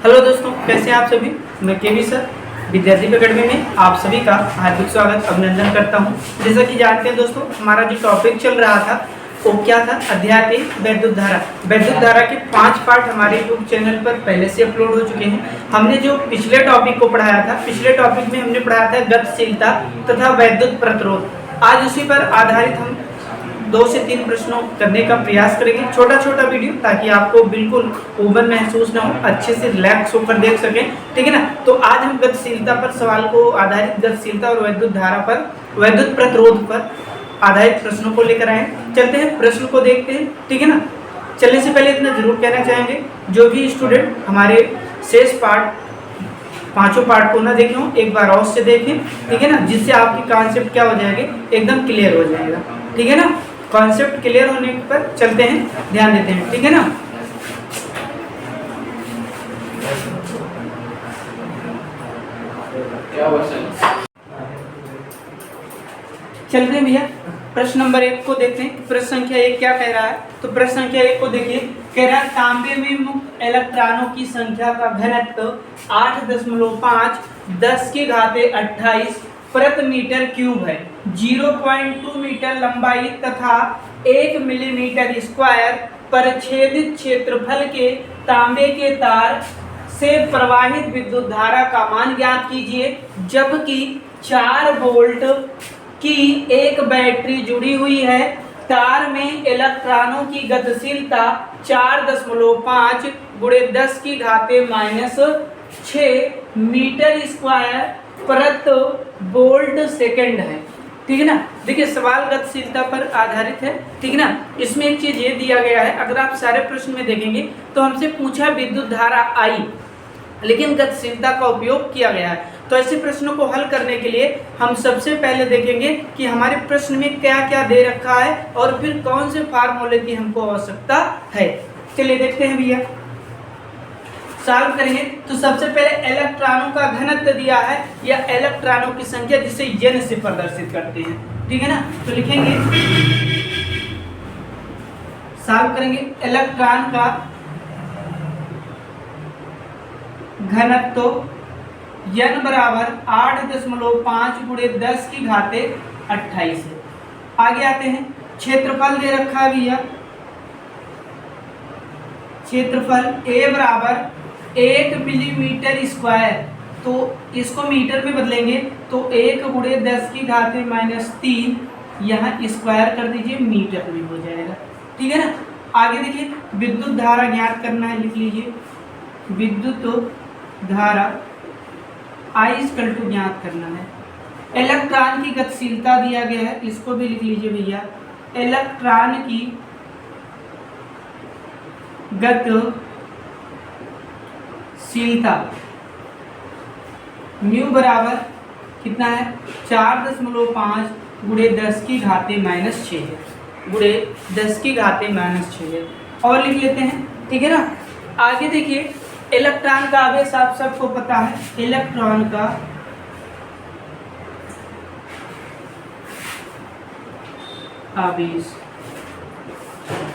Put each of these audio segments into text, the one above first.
Hello दोस्तों, कैसे हैं आप सभी। मैं केवी सर विद्यार्थी अकेडमी में आप सभी का हार्दिक स्वागत अभिनंदन करता हूं। जैसा कि जानते हैं दोस्तों, हमारा जो टॉपिक चल रहा था वो क्या था, अध्याय 3 वैद्युत धारा। वैद्युत धारा के 5 पार्ट हमारे यूट्यूब चैनल पर पहले से अपलोड हो चुके हैं। हमने जो पिछले टॉपिक को पढ़ाया था, पिछले टॉपिक में हमने पढ़ाया था गतिशीलता तथा वैद्युत प्रतिरोध। आज उसी पर आधारित हम 2 से 3 प्रश्नों करने का प्रयास करेंगे। छोटा छोटा वीडियो, ताकि आपको बिल्कुल ओवन महसूस ना हो, अच्छे से रिलैक्स होकर देख सकें, ठीक है ना। तो आज हम गतिशीलता पर सवाल को आधारित, गतिशीलता और वैद्युत धारा पर, वैद्युत प्रतिरोध पर आधारित प्रश्नों को लेकर आए। चलते हैं, प्रश्न को देखते हैं, ठीक है ना। चलने से पहले इतना जरूर कहना चाहेंगे, जो भी स्टूडेंट हमारे शेष पार्ट 5 पार्ट को ना देखे हो, एक बार और से देखें, ठीक है ना, जिससे आपकी कॉन्सेप्ट क्या हो जाएंगे, एकदम क्लियर हो जाएगा, ठीक है ना। कॉन्सेप्ट क्लियर होने पर चलते हैं, ध्यान देते हैं, ठीक है ना। चलते हैं भैया, प्रश्न नंबर 1 को देखते हैं। प्रश्न संख्या 1 क्या कह रहा है, तो प्रश्न संख्या 1 को देखिए। कह रहा है तांबे में मुक्त इलेक्ट्रॉनों की संख्या का घनत्व 8.5 10⁻28 प्रति मीटर क्यूब है। 0.2 मीटर लंबाई तथा 1 मिलीमीटर स्क्वायर परिच्छेदित क्षेत्रफल के तांबे के तार से प्रवाहित विद्युत धारा का मान ज्ञात कीजिए, जबकि 4 वोल्ट की एक बैटरी जुड़ी हुई है। तार में इलेक्ट्रॉनों की गतिशीलता 4.5 × 10⁻6 मीटर स्क्वायर प्रति वोल्ट सेकंड है, ठीक है ना। देखिए, सवाल गतिशीलता पर आधारित है, ठीक है ना। इसमें एक चीज ये दिया गया है, अगर आप सारे प्रश्न में देखेंगे तो हमसे पूछा विद्युत धारा आई, लेकिन गतिशीलता का उपयोग किया गया है। तो ऐसे प्रश्नों को हल करने के लिए हम सबसे पहले देखेंगे कि हमारे प्रश्न में क्या क्या दे रखा है और फिर कौन से फार्मूले की हमको आवश्यकता है। चलिए देखते हैं भैया, सॉल्व करेंगे। तो सबसे पहले इलेक्ट्रॉनों का घनत्व दिया है या इलेक्ट्रॉनों की संख्या, जिसे n से प्रदर्शित करते हैं, ठीक है ना। तो लिखेंगे, सॉल्व करेंगे। इलेक्ट्रॉन का घनत्व n बराबर 8.5 × 10⁻28 है। आगे आते हैं, क्षेत्रफल दे रखा है भैया। क्षेत्रफल A बराबर 1 मिलीमीटर स्क्वायर, तो इसको मीटर में बदलेंगे तो 1 × 10⁻3 यहाँ स्क्वायर कर दीजिए, मीटर में हो जाएगा, ठीक है ना। आगे देखिए, विद्युत धारा ज्ञात करना है, लिख लीजिए विद्युत धारा I = ज्ञात करना है। इलेक्ट्रॉन की गतिशीलता दिया गया है, इसको भी लिख लीजिए भैया। इलेक्ट्रॉन की गतिशीलता म्यू बराबर कितना है, 4.5 × 10⁻6 है, × 10⁻6 है। और लिख लेते हैं, ठीक है ना। आगे देखिए, इलेक्ट्रॉन का आवेश आप सबको पता है। इलेक्ट्रॉन का आवेश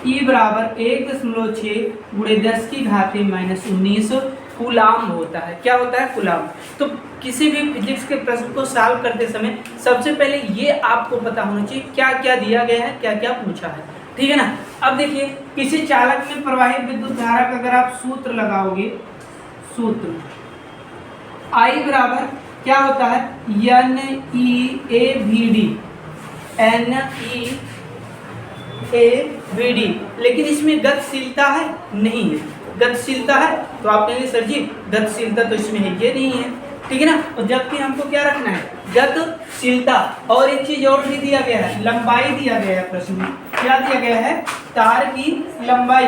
E बराबर 1.6 × 10⁻19 कूलाम होता है। क्या होता है, कूलाम। तो किसी भी फिजिक्स के प्रश्न को सॉल्व करते समय सबसे पहले ये आपको पता होना चाहिए क्या क्या दिया गया है, क्या क्या पूछा है, ठीक है ना। अब देखिए, किसी चालक में प्रवाहित विद्युत धारा का अगर आप सूत्र लगाओगे, सूत्र I बराबर क्या होता है, NeAVD। लेकिन इसमें गतिशीलता है, नहीं है। गतिशीलता है तो आप कहेंगे सर जी गतिशीलता तो इसमें है, ये नहीं है, ठीक है ना। और जबकि हमको क्या रखना है, गतिशीलता। और एक चीज और भी दिया गया है, लंबाई दिया गया है प्रश्न में। क्या दिया गया है, तार की लंबाई।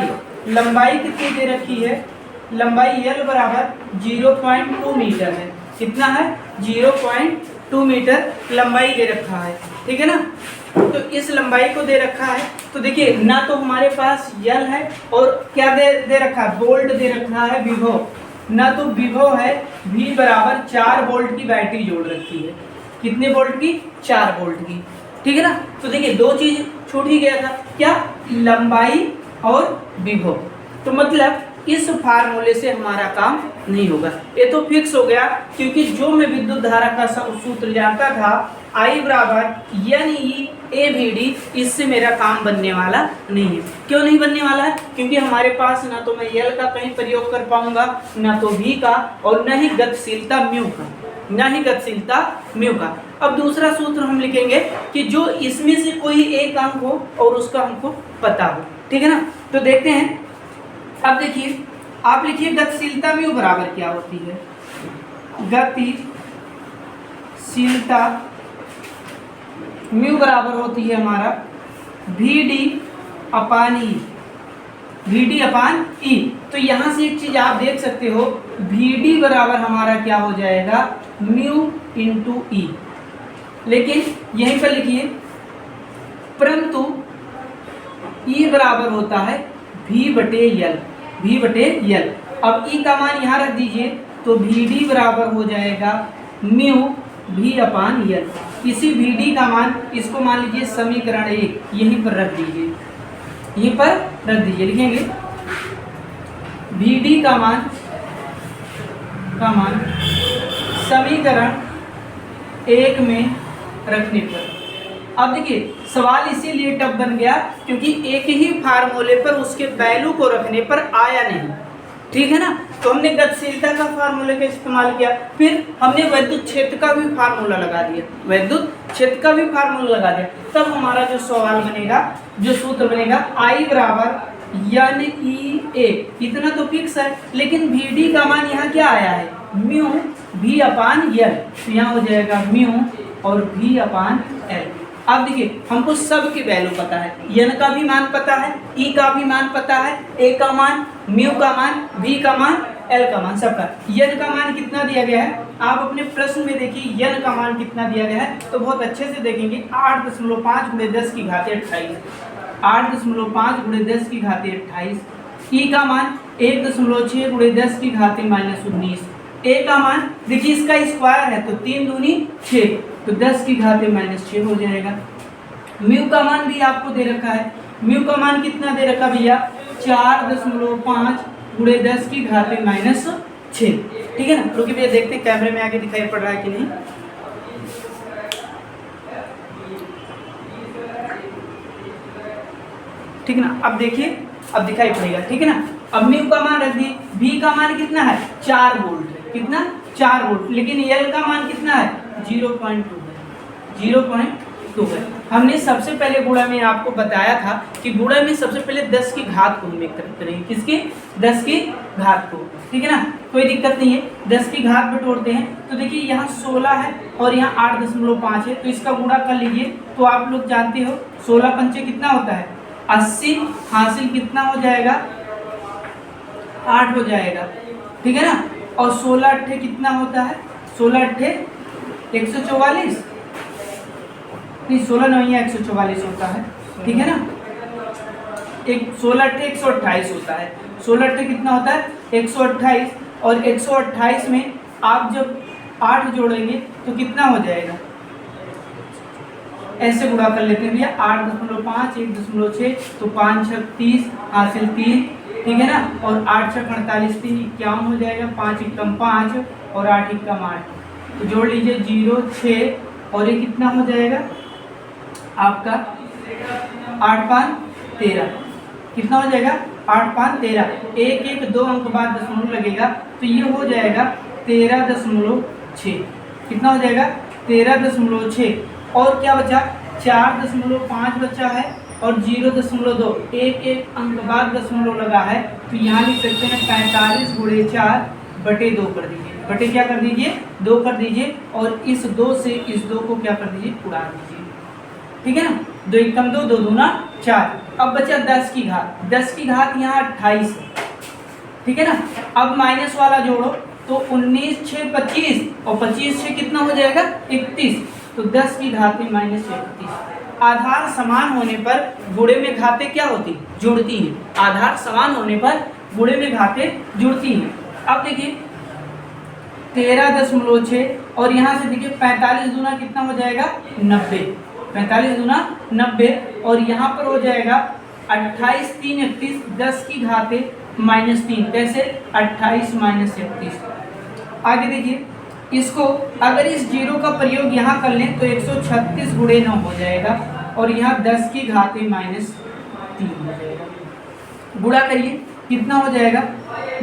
लंबाई कितनी दे रखी है, लंबाई L बराबर 0.2 मीटर है। कितना है, 0.2 मीटर लंबाई दे रखा है, ठीक है ना। तो इस लंबाई को दे रखा है, तो देखिए ना तो हमारे पास L है और क्या दे रखा है, वोल्ट दे रखा है, विभव ना तो विभव है। V बराबर 4 वोल्ट की बैटरी जोड़ रखी है। कितने वोल्ट की, 4 वोल्ट की, ठीक है ना। तो देखिए 2 चीज छूट ही गया था, क्या, लंबाई और विभव। तो मतलब इस फार्मूले से हमारा काम नहीं होगा। ये तो फिक्स हो गया, क्योंकि जो मैं विद्युत धारा का सूत्र जानता था I बराबर N E A V D, इससे मेरा काम बनने वाला नहीं है। क्यों नहीं बनने वाला है? क्योंकि हमारे पास ना तो मैं एल का कहीं प्रयोग कर पाऊंगा, ना तो वी का, और न ही गतिशीलता म्यू का, ना ही गतिशीलता म्यू का। अब दूसरा सूत्र हम लिखेंगे कि जो इसमें से कोई एक अंक हो और उसका हमको पता हो, ठीक है ना। तो देखते हैं, अब देखिए, आप लिखिए गतिशीलता म्यू बराबर क्या होती है। गतिशीलता म्यू बराबर होती है हमारा V D upon E, V D upon E. तो यहाँ से एक चीज आप देख सकते हो, वी डी बराबर हमारा क्या हो जाएगा, म्यू इंटू ई। लेकिन यहीं पर लिखिए, परंतु ई बराबर होता है वी बटे यल, वी बटे यल। अब ई का मान यहाँ रख दीजिए, तो वी डी बराबर हो जाएगा म्यू वी अपान यल। इसी वी डी का मान, इसको मान लीजिए समीकरण 1, यहीं पर रख दीजिए, यहीं पर रख दीजिए। लिखेंगे वी डी का मान समीकरण 1 में रखने पर। अब देखिए, सवाल इसीलिए टफ बन गया क्योंकि एक ही फार्मूले पर उसके वैल्यू को रखने पर आया नहीं, ठीक है ना। तो हमने गतिशीलता का फार्मूले का इस्तेमाल किया, फिर हमने वैद्युत क्षेत्र का भी फार्मूला लगा दिया, वैद्युत क्षेत्र का भी फार्मूला लगा दिया। तब हमारा जो सवाल बनेगा, जो सूत्र बनेगा, आई बराबर एन ई ए, इतना तो फिक्स है। लेकिन वी डी का मान यहाँ क्या आया है, म्यू वी अपान एल। तो यहाँ हो जाएगा म्यू और वी अपान एल। अब देखिए, हमको सब की वैल्यू पता है, एन का भी मान पता है, ई का भी मान पता है, ए का मान, म्यू का मान, वी का मान, एल का मान, सबका। एन का मान कितना दिया गया है, आप अपने प्रश्न में देखिए एन का मान कितना दिया गया है, तो बहुत अच्छे से देखेंगे, 8.5 गुणे 10 की घात 28, 8.5 गुणे 10 की घात 28। ई का मान 1.6 गुणे 10 की घात -19। ए का मान देखिए, इसका स्क्वायर है तो 3 दूनी 6, तो 10 की घात -6 हो जाएगा। म्यू का मान भी आपको दे रखा है, म्यू का मान कितना दे रखा भैया, 4.5 गुणे 10 की घात -6, ठीक है ना। रुकिए भैया, देखते हैं कैमरे में आगे दिखाई पड़ रहा है कि नहीं। ठीक है ना, अब देखिए, अब दिखाई पड़ेगा, ठीक है ना। अब म्यू का मान रख दिए, वी का मान कितना है, 4 वोल्ट है, कितना, 4 वोल्ट। लेकिन एल का मान कितना है, 0.2 है, 0.2 है। हमने सबसे पहले गुणा में आपको बताया था कि गुणा में सबसे पहले 10 की घात को हम एक तरफ करेंगे, किसकी, 10 की घात को, ठीक है ना। कोई दिक्कत नहीं है, 10 की घात बटोरते हैं। तो देखिए, यहाँ 16 है और यहाँ 8.5 है, तो इसका गुणा कर लीजिए। तो आप लोग जानते हो 16 पंचे कितना होता है, 80, हासिल कितना हो जाएगा, 8 हो जाएगा, ठीक है ना। और 16 अट्ठे कितना होता है, 16 अट्ठे 144, नहीं 16 नहीं है, 144 होता है, ठीक है ना। 16 अट्ठे 128 होता है, 16 अट्ठे कितना होता है, 128। और 128 में आप जब 8 जोड़ेंगे तो कितना हो जाएगा, ऐसे गुणा कर लेते हैं भैया, 8.5 1.6, तो 5 6 30, हासिल 3, ठीक है ना। और 8 6 48, 3 51 हो जाएगा, 5 एकम 5 और 8 एकम 8, तो जोड़ लीजिए 0 6, और ये कितना हो जाएगा आपका 8 5 13, कितना हो जाएगा 8 5 13, 1 1 2 अंक बाद दशमलव लगेगा, तो ये हो जाएगा 13.6, कितना हो जाएगा 13.6। और क्या बचा, 4.5 बचा है और 0.2, 1 1 अंक बाद दशमलव लगा है, तो यहाँ लिख सकते हैं 45 गुणे 4 बटे 2 कर दीजिए, बटे क्या कर दीजिए, 2 कर दीजिए। और इस 2 से इस 2 को क्या कर दीजिए, उड़ा दीजिए, ठीक है ना। 2 एकम 2, 2 दूना 4। अब बचा 10 की घात, 10 की घात यहाँ 28 है, ठीक है ना। अब माइनस वाला जोड़ो, तो 19 6 25, और 25 6 कितना हो जाएगा 31, तो 10 की घातें -31। आधार समान होने पर गुणे में घातें क्या होती, जुड़ती हैं। आधार समान होने पर गुणे में घातें जुड़ती हैं। अब देखिए 13.6, और यहाँ से देखिए 45 दूना कितना हो जाएगा 90, 45 दूना 90, और यहाँ पर हो जाएगा 28 3 31, 10 की घातें -3, कैसे 28 - 31। आगे देखिए, इसको अगर इस जीरो का प्रयोग यहाँ कर लें तो 136 गुणे 9 हो जाएगा और यहाँ 10 की घात -3 हो जाएगा। गुणा करिए, कितना हो जाएगा,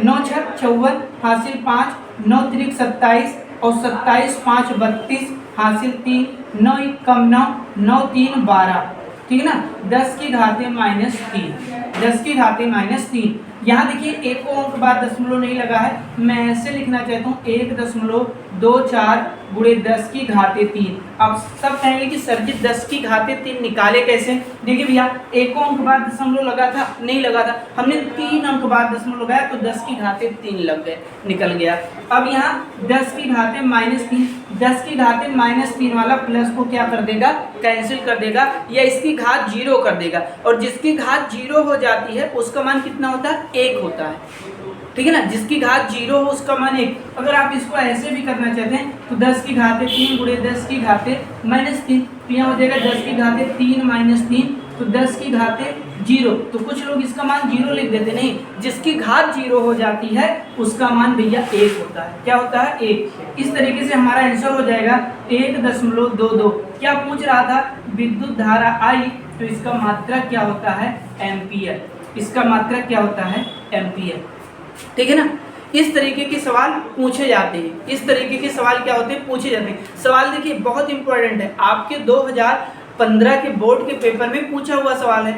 9 × 6 = 54, हासिल 5, 9 × 3 = 27 और 27 × 5 = 32, हासिल 3, 9 × 1 = 9, 9 × 3 = 12, ठीक है ना। 10 की घात -3, 10 की घात -3। यहाँ देखिए एक को अंक बाद दशमलव नहीं लगा है, मैं ऐसे लिखना चाहता हूँ 1.24 गुणे 10 की घात 3। अब सब कहेंगे कि सर जी 10 की घात 3 निकाले कैसे। देखिए भैया, एक को अंक बाद दशमलव लगा था, नहीं लगा था, हमने 3 अंक बाद दशमलव लगाया तो 10 की घात 3 लग गए, निकल गया। अब यहाँ 10 की घात -3, 10 की घात -3 वाला प्लस को क्या कर देगा, कैंसिल कर देगा या इसकी घात 0 कर देगा, और जिसकी घात 0 हो जाती है उसका मान कितना होता है, 1 होता है, ठीक है ना। जिसकी घात 0 हो उसका मान 1। अगर आप इसको ऐसे भी करना चाहते हैं तो 10 की घात 3 गुणे 10 की घात -3, तो यहाँ हो जाएगा 10 की घात 3 - 3, तो 10 की घात 0। तो कुछ लोग इसका मान 0 लिख देते, नहीं, जिसकी घात 0 हो जाती है उसका मान भैया 1 होता है। क्या होता है, 1। इस तरीके से हमारा आंसर हो जाएगा 1.22। क्या पूछ रहा था, विद्युत धारा आई, तो इसका मात्रक क्या होता है, एम्पियर। इसका मात्रक क्या होता है, एम्पियर, ठीक है ना। इस तरीके के सवाल पूछे जाते हैं, इस तरीके के सवाल क्या होते हैं, पूछे जाते हैं। सवाल देखिए बहुत इंपॉर्टेंट है, आपके 2015 के बोर्ड के पेपर में पूछा हुआ सवाल है,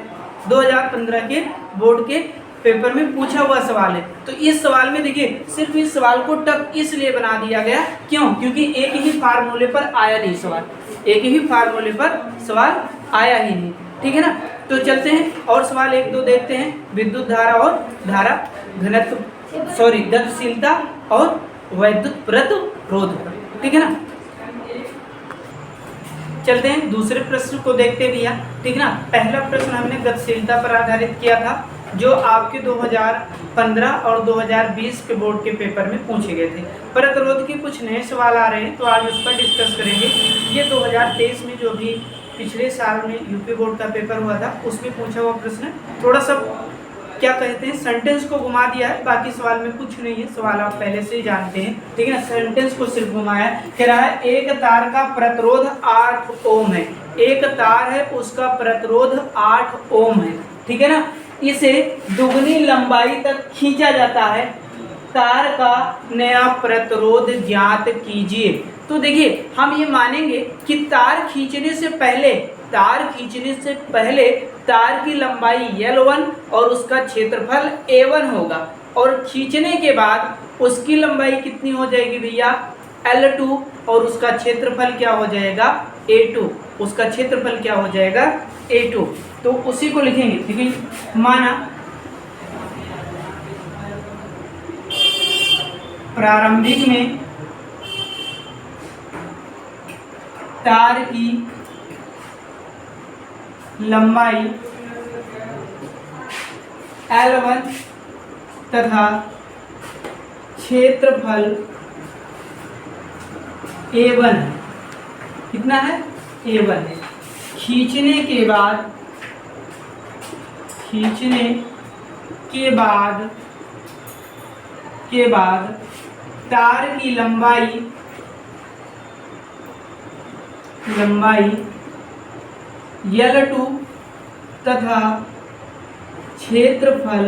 2015 के बोर्ड के पेपर में पूछा हुआ सवाल है। तो इस सवाल में देखिए सिर्फ इस सवाल को टफ इसलिए बना दिया गया, क्यों, क्योंकि एक ही फार्मूले पर आया नहीं सवाल, एक ही फार्मूले पर सवाल आया ही नहीं, ठीक है ना। तो चलते हैं और सवाल 1-2 देखते हैं। विद्युत धारा और धारा घनत्व, गतिशीलता और वैद्युत प्रतिरोध, ठीक है ना। चलते हैं दूसरे प्रश्न को देखते भैया, ठीक है ना। पहला प्रश्न हमने गतिशीलता पर आधारित किया था, जो आपके 2015 और 2020 के बोर्ड के पेपर में पूछे गए थे। प्रतिरोध के कुछ नए सवाल आ रहे हैं, तो आज उस पर डिस्कस करेंगे। ये 2023 में जो भी पिछले साल में यूपी बोर्ड का पेपर हुआ था उसमें पूछा हुआ प्रश्न, थोड़ा सा क्या कहते हैं, सेंटेंस को घुमा दिया है, बाकी सवाल में कुछ नहीं है, सवाल आप पहले से ही जानते हैं, ठीक है ना। सेंटेंस को सिर्फ घुमाया, कह रहा है एक तार का प्रतिरोध 8 ओम है, एक तार है उसका प्रतिरोध 8 ओम है, ठीक है ना। इसे दुगनी लंबाई तक खींचा जाता है, तार का नया प्रतिरोध ज्ञात कीजिए। तो देखिए हम ये मानेंगे कि तार खींचने से पहले तार की लंबाई L1 और उसका क्षेत्रफल A1 होगा, और खींचने के बाद उसकी लंबाई कितनी हो जाएगी भैया, L2, और उसका क्षेत्रफल क्या हो जाएगा, A2, उसका क्षेत्रफल क्या हो जाएगा, A2। तो उसी को लिखेंगे, ठीक है। माना प्रारंभिक में तार की लंबाई L1 तथा क्षेत्रफल A1 है, कितना है, A1 है। खींचने के बाद तार की लंबाई L2 तथा क्षेत्रफल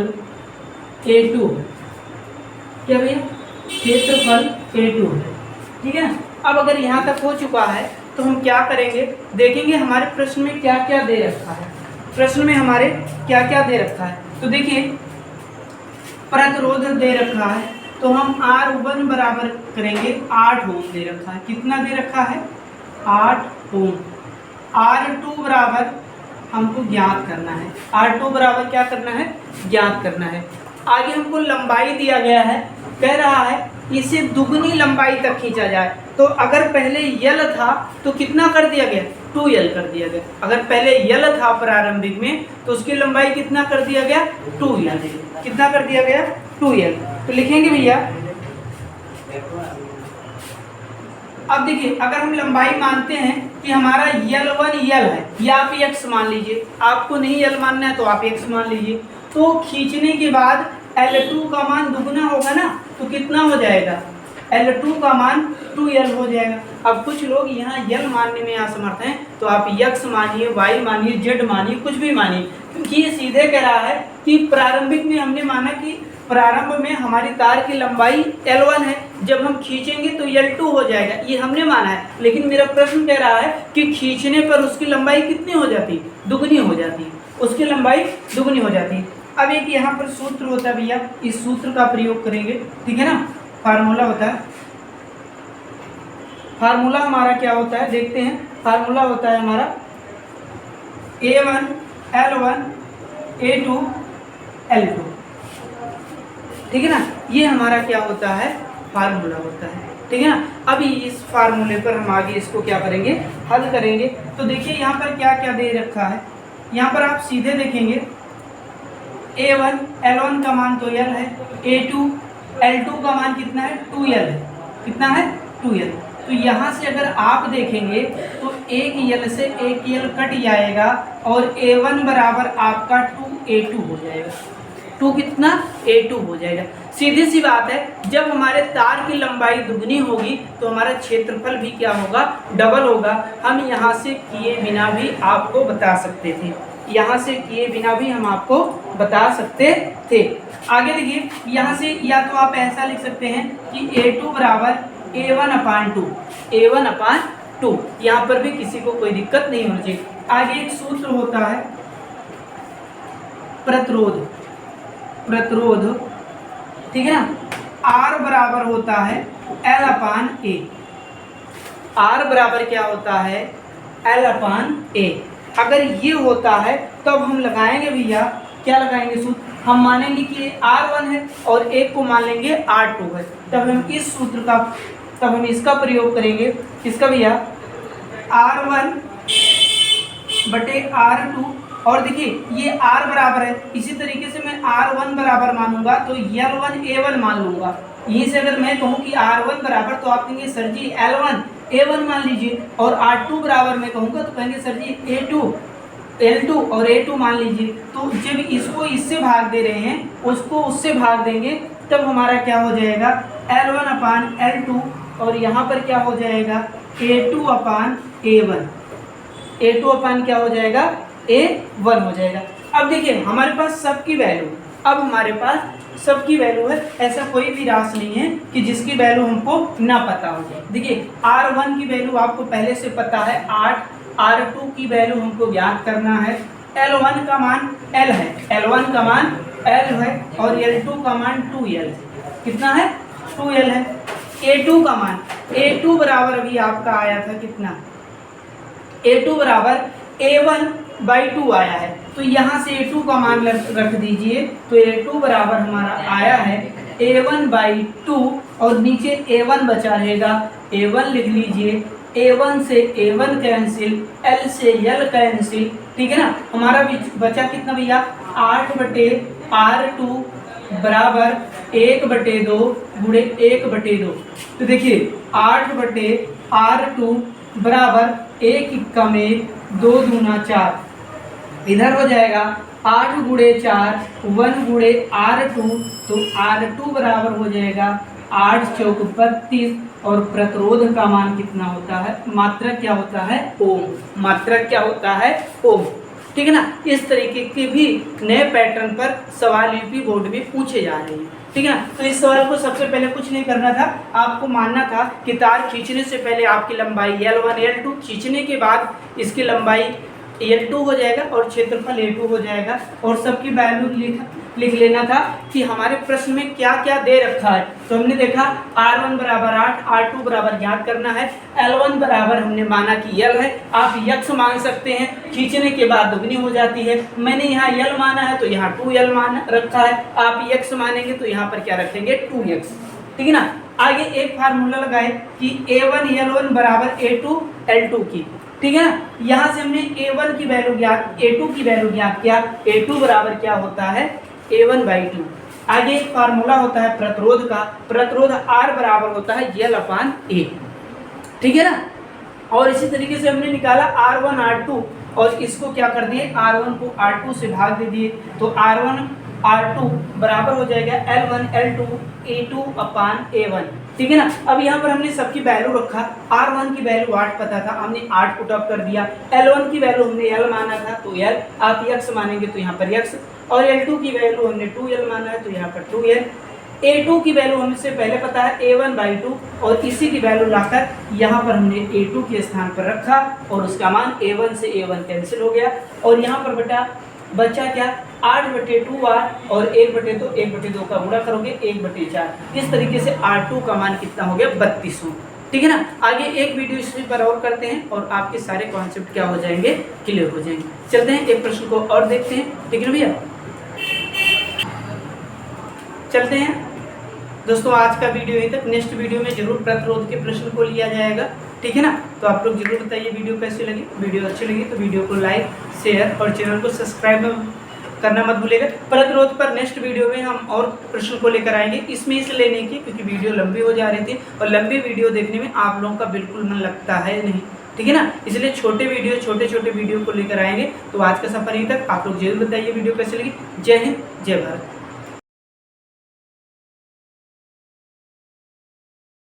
A2 है। क्या भैया, क्षेत्रफल A2 है, ठीक है ना। अब अगर यहाँ तक हो चुका है तो हम क्या करेंगे, देखेंगे हमारे प्रश्न में क्या क्या दे रखा है। प्रश्न में हमारे क्या क्या दे रखा है, तो देखिए प्रतिरोध दे रखा है, तो हम R1 बराबर करेंगे 8 ओम दे रखा है। कितना दे रखा है, 8 ओम। R2 बराबर हमको ज्ञात करना है, R2 बराबर क्या करना है, ज्ञात करना है। आगे हमको लंबाई दिया गया है, कह रहा है इसे दुगनी लंबाई तक खींचा जाए। तो अगर पहले L था तो कितना कर दिया गया, 2L कर दिया गया। अगर पहले L था प्रारंभिक में तो उसकी लंबाई कितना कर दिया गया, 2L। कितना कर दिया गया, 2L। तो लिखेंगे भैया, अब देखिए अगर हम लंबाई मानते हैं कि हमारा L1 L है, या आप x मान लीजिए, आपको नहीं L मानना है तो आप x मान लीजिए। तो खींचने के बाद L2 का मान दुगना होगा ना, तो कितना हो जाएगा, L2 का मान 2L हो जाएगा। अब कुछ लोग यहाँ L मानने में असमर्थ हैं, तो आप X मानिए, Y मानिए, Z मानिए, कुछ भी मानिए, क्योंकि ये सीधे कह रहा है कि प्रारंभिक में हमने माना कि प्रारंभ में हमारी तार की लंबाई L1 है, जब हम खींचेंगे तो L2 हो जाएगा, ये हमने माना है। लेकिन मेरा प्रश्न कह रहा है कि खींचने पर उसकी लंबाई कितनी हो जाती, दुगनी हो जाती, उसकी लंबाई दुगनी हो जाती। अब एक यहाँ पर सूत्र होता है भैया, इस सूत्र का प्रयोग करेंगे, ठीक है ना। फार्मूला होता है, फार्मूला हमारा क्या होता है देखते हैं। फार्मूला होता है हमारा A1 L1 A2 L2, ठीक है ना। ये हमारा क्या होता है, फार्मूला होता है, ठीक है ना। अभी इस फार्मूले पर हम आगे इसको क्या करेंगे, हल करेंगे। तो देखिए यहाँ पर क्या क्या दे रखा है, यहाँ पर आप सीधे देखेंगे A1 L1 का मान तो L है, A2 L2 का मान कितना है, 2L है, कितना है 2L। तो यहाँ से अगर आप देखेंगे तो एक L से एक L कट जाएगा और A1 बराबर आपका 2A2 हो जाएगा, 2 कितना A2 हो जाएगा। सीधी सी बात है, जब हमारे तार की लंबाई दुगनी होगी तो हमारा क्षेत्रफल भी क्या होगा, डबल होगा। हम यहाँ से किए बिना भी आपको बता सकते थे, यहाँ से किए बिना भी हम आपको बता सकते थे। आगे देखिए, यहाँ से या तो आप ऐसा लिख सकते हैं कि A2 बराबर A1/2, A1/2, यहाँ पर भी किसी को कोई दिक्कत नहीं होनी चाहिए। आगे एक सूत्र होता है प्रतिरोध, प्रतिरोध, ठीक है ना। R बराबर होता है L/A, R बराबर क्या होता है, L/A। अगर ये होता है तब हम लगाएंगे भैया, क्या लगाएंगे सूत्र, हम मानेंगे कि R1 है और एक को मान लेंगे R2 है, तब हम इस सूत्र का, तब हम इसका प्रयोग करेंगे, इसका भैया R1 बटे R2। और देखिए ये R बराबर है, इसी तरीके से मैं R1 बराबर मानूंगा तो L1 A1 मान लूंगा। यहीं से अगर मैं कहूँ कि R1 बराबर, तो आप कहेंगे सर जी L1 A1 मान लीजिए, और R2 बराबर मैं कहूँगा तो कहेंगे सर जी A2 L2 और A2 मान लीजिए। तो जब इसको इससे भाग दे रहे हैं, उसको उससे भाग देंगे, तब हमारा क्या हो जाएगा, L1/L2, और यहाँ पर क्या हो जाएगा, A2/A1, A2 क्या हो जाएगा, A1 हो जाएगा। अब देखिए हमारे पास सबकी वैल्यू, अब हमारे पास सबकी वैल्यू है, ऐसा कोई भी राशि नहीं है कि जिसकी वैल्यू हमको ना पता हो जाए। देखिए R1 की वैल्यू आपको पहले से पता है 8, R2 की वैल्यू हमको ज्ञात करना है, L1 का मान L है, L1 का मान L है, और L2 का मान 2L है, कितना है 2L है। A2 का मान, A2 बराबर अभी आपका आया था कितना, A2 बराबर A1/2 आया है, तो यहाँ से A2 का मान रख दीजिए, तो A2 बराबर हमारा आया है A1/2, और नीचे A1 बचा रहेगा, A1 लिख लीजिए, A1 से A1 कैंसिल, L से L कैंसिल, ठीक है ना। हमारा बचा कितना भैया, 8/R2 बराबर 1/2 गुणे 1/2। तो देखिए 8/R2 बराबर 1 × 1, 2 दूना 4, इधर हो जाएगा 8 × 4 1 × R2, तो R2 बराबर हो जाएगा 8 चौक 32, और प्रतिरोध का मान कितना होता है, मात्रक क्या होता है, ओम, मात्रक क्या होता है, ओम, ठीक है ना। इस तरीके के भी नए पैटर्न पर सवाल यूपी बोर्ड में पूछे जा रहे हैं, ठीक है ना। तो इस सवाल को सबसे पहले कुछ नहीं करना था, आपको मानना था कि तार खींचने से पहले आपकी लंबाई L1 L2, खींचने के बाद इसकी लंबाई L2 हो जाएगा और क्षेत्रफल A2 हो जाएगा, और सबकी वैल्यू लिख लेना था कि हमारे प्रश्न में क्या क्या दे रखा है। तो हमने देखा R1 बराबर 8, R2 बराबर ज्ञात करना है, L1 बराबर हमने माना कि L है, आप X मान सकते हैं, खींचने के बाद दुगनी हो जाती है। मैंने यहाँ L माना है तो यहाँ 2L मान रखा है, आप X मानेंगे तो यहाँ पर क्या रखेंगे, 2X, ठीक है ना। आगे एक फार्मूला लगाए कि A1 L1 बराबर A2 L2 की, ठीक है ना। यहाँ से हमने A1 की वैल्यू ज्ञात, A2 की वैल्यू ज्ञात किया, A2 बराबर क्या होता है, A1/2। आगे एक फार्मूला होता है प्रतिरोध का, प्रतिरोध R बराबर होता है L/A, ठीक है ना। और इसी तरीके से हमने निकाला R1 R2, और इसको क्या कर दिए, R1 को R2 से भाग दे दिए, तो R1 R2 बराबर हो जाएगा L1 L2 A2 अपान A1, ठीक है ना। अब यहाँ पर हमने सबकी वैल्यू रखा, R1 की वैल्यू 8 पता था, हमने 8 पुट अप कर दिया। L1 की वैल्यू हमने L माना था तो L, आप x मानेंगे तो यहाँ पर x, और L2 की वैल्यू हमने 2L माना है तो यहाँ पर 2L। A2 की वैल्यू हमसे पहले पता है A1/2, और इसी की वैल्यू लाकर यहाँ पर हमने A2 के स्थान पर रखा और उसका मान A1 से A1 कैंसिल हो गया, और यहाँ पर बेटा बचा क्या 8/2R, और 1/2 1/2 का गुणा करोगे 1/4। इस तरीके से R2 का मान कितना हो गया 3200, ठीक है ना। आगे एक वीडियो इस पर और करते हैं और आपके सारे कॉन्सेप्ट क्या हो जाएंगे, क्लियर हो जाएंगे। चलते हैं एक प्रश्न को और देखते हैं, ठीक है ना भैया। चलते हैं दोस्तों, आज का वीडियो यहीं तक। नेक्स्ट वीडियो में जरूर प्रतिरोध के प्रश्न को लिया जाएगा, ठीक है ना। तो आप लोग जरूर बताइए वीडियो कैसी लगी। वीडियो अच्छी लगी तो वीडियो को लाइक शेयर और चैनल को सब्सक्राइब करना मत भूलिएगा। प्रतिरोध पर नेक्स्ट वीडियो में हम और प्रश्न को लेकर आएंगे, इसमें इसलिए नहीं की क्योंकि वीडियो लंबी हो जा रही थी, और लंबी वीडियो देखने में आप लोगों का बिल्कुल मन लगता है नहीं, ठीक है ना। इसलिए छोटे वीडियो को लेकर आएंगे। तो आज का सफर यहीं तक। आप लोग जरूर बताइए वीडियो कैसी लगी। जय हिंद, जय भारत।